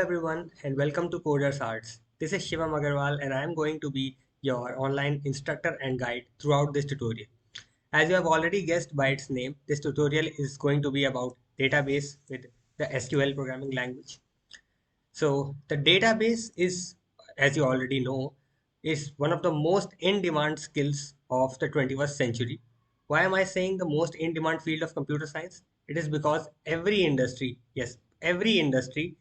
everyone and welcome to CodersArts. This is Shivam Agarwal and I am going to be your online instructor and guide throughout this tutorial. As you have already guessed by its name, this tutorial is going to be about database with the SQL programming language. So the database is, as you already know, is one of the most in-demand skills of the 21st century. Why am I saying the most in-demand field of computer science? It is because every industry, yes, every industry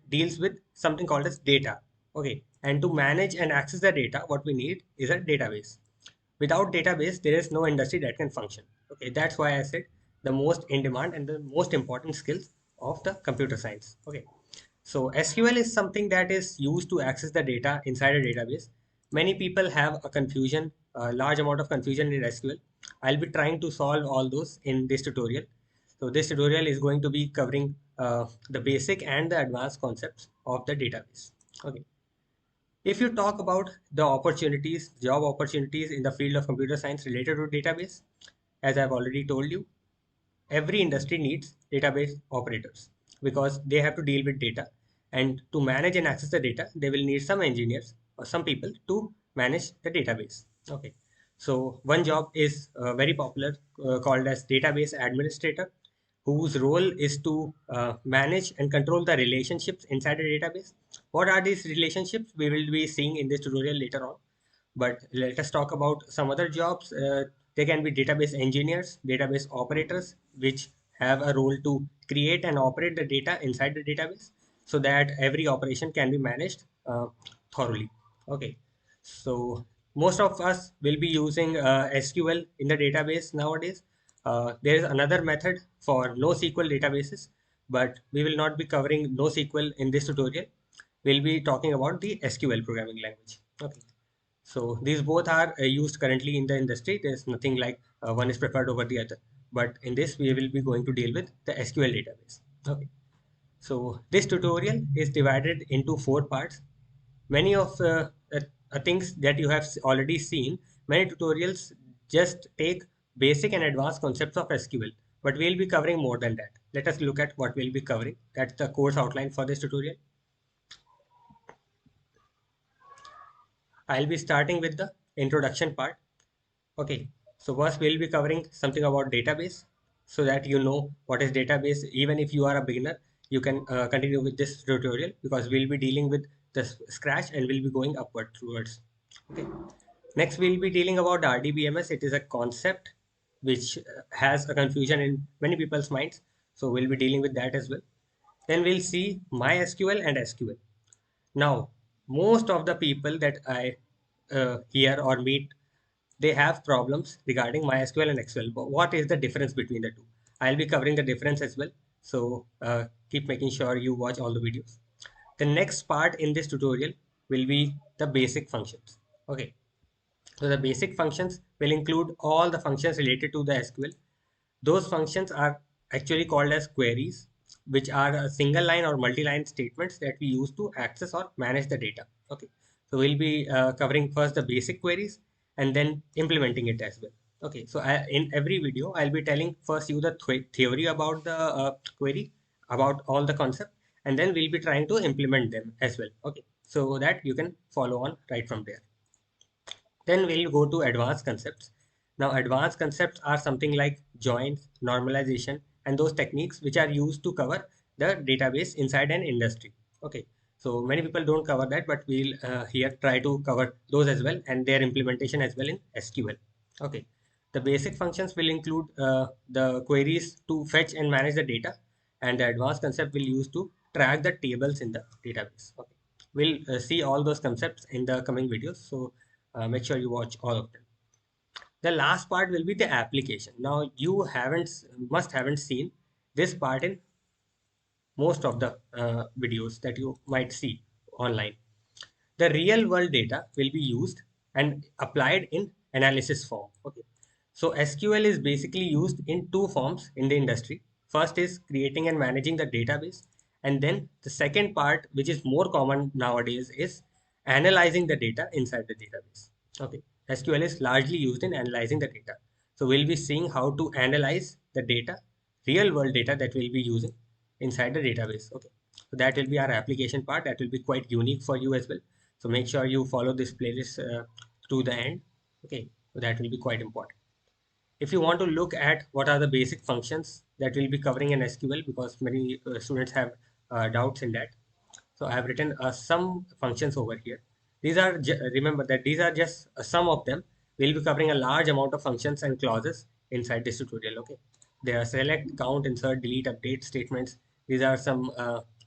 deals with something called as data. Okay, and to manage and access the data, what we need is a database. Without database, there is no industry that can function. Okay, that's why I said the most in-demand and the most important skills of the computer science. Okay. So SQL is something that is used to access the data inside a database. Many people have a confusion, a large amount of confusion in SQL. I'll be trying to solve all those in this tutorial. So this tutorial is going to be covering the basic and the advanced concepts of the database. Okay. If you talk about the opportunities, job opportunities in the field of computer science related to database, as I've already told you, every industry needs database operators because they have to deal with data, and to manage and access the data they will need some engineers or some people to manage the database. Okay, so one job is very popular, called as database administrator, whose role is to manage and control the relationships inside a database. What are these relationships we will be seeing in this tutorial later on, but let us talk about some other jobs. They can be database engineers, database operators, which have a role to create and operate the data inside the database so that every operation can be managed thoroughly. Okay, so most of us will be using SQL in the database nowadays. There is another method for NoSQL databases, but we will not be covering NoSQL in this tutorial. We'll be talking about the SQL programming language. Okay. So these both are used currently in the industry. There's nothing like one is preferred over the other. But in this, we will be going to deal with the SQL database. Okay. So this tutorial is divided into 4 parts. Many of things that you have already seen, many tutorials just take basic and advanced concepts of SQL. But we'll be covering more than that. Let us look at what we'll be covering. That's the course outline for this tutorial. I'll be starting with the introduction part. Okay, so first we'll be covering something about database so that you know what is database. Even if you are a beginner, you can continue with this tutorial because we'll be dealing with the scratch and we'll be going upward towards. Okay. Next, we'll be dealing about RDBMS. It is a concept which has a confusion in many people's minds. So we'll be dealing with that as well. Then we'll see MySQL and SQL. Now, most of the people that I hear or meet, they have problems regarding MySQL and SQL. But what is the difference between the two? I'll be covering the difference as well. So keep making sure you watch all the videos. The next part in this tutorial will be the basic functions. Okay. So the basic functions will include all the functions related to the SQL. Those functions are actually called as queries, which are a single line or multi-line statements that we use to access or manage the data. Okay, so we'll be covering first the basic queries and then implementing it as well. Okay, so in every video, I'll be telling first you the theory about the query, about all the concept, and then we'll be trying to implement them as well. Okay, so that you can follow on right from there. Then we'll go to advanced concepts. Now, advanced concepts are something like joins, normalization, and those techniques which are used to cover the database inside an industry. Okay, so many people don't cover that, but we'll here try to cover those as well and their implementation as well in SQL. Okay, the basic functions will include the queries to fetch and manage the data, and the advanced concept will use to track the tables in the database. Okay, we'll see all those concepts in the coming videos. So make sure you watch all of them. The last part will be the application. Now you haven't seen this part in most of the videos that you might see online. The real world data will be used and applied in analysis form. Okay, so SQL is basically used in two forms in the industry. First is creating and managing the database, and then the second part, which is more common nowadays, is analyzing the data inside the database. Okay, SQL is largely used in analyzing the data. So we'll be seeing how to analyze the data, real world data that we'll be using inside the database. Okay, So that will be our application part. That will be quite unique for you as well. So make sure you follow this playlist to the end. Okay, so that will be quite important. If you want to look at what are the basic functions that we'll be covering in SQL, because many students have doubts in that. So I have written some functions over here. These are, remember that these are just some of them. We'll be covering a large amount of functions and clauses inside this tutorial. Okay. There are select, count, insert, delete, update statements. These are some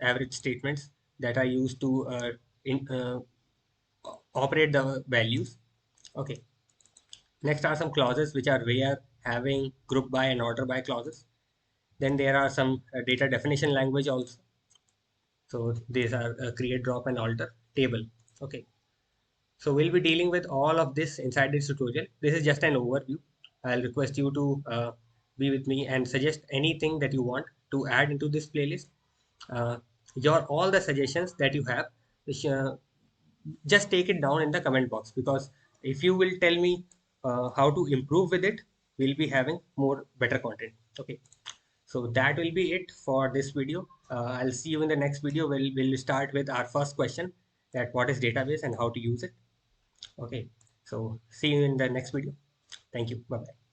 average statements that are used to operate the values. Okay. Next are some clauses which are where, having, group by, and order by clauses. Then there are some data definition language also. So these are create, drop, and alter table. Okay. So we'll be dealing with all of this inside this tutorial. This is just an overview. I'll request you to be with me and suggest anything that you want to add into this playlist. Your all the suggestions that you have, which, just take it down in the comment box, because if you will tell me how to improve with it, we'll be having more better content. Okay. So that will be it for this video. I'll see you in the next video. We'll start with our first question, that what is database and how to use it. Okay. So see you in the next video. Thank you. Bye bye.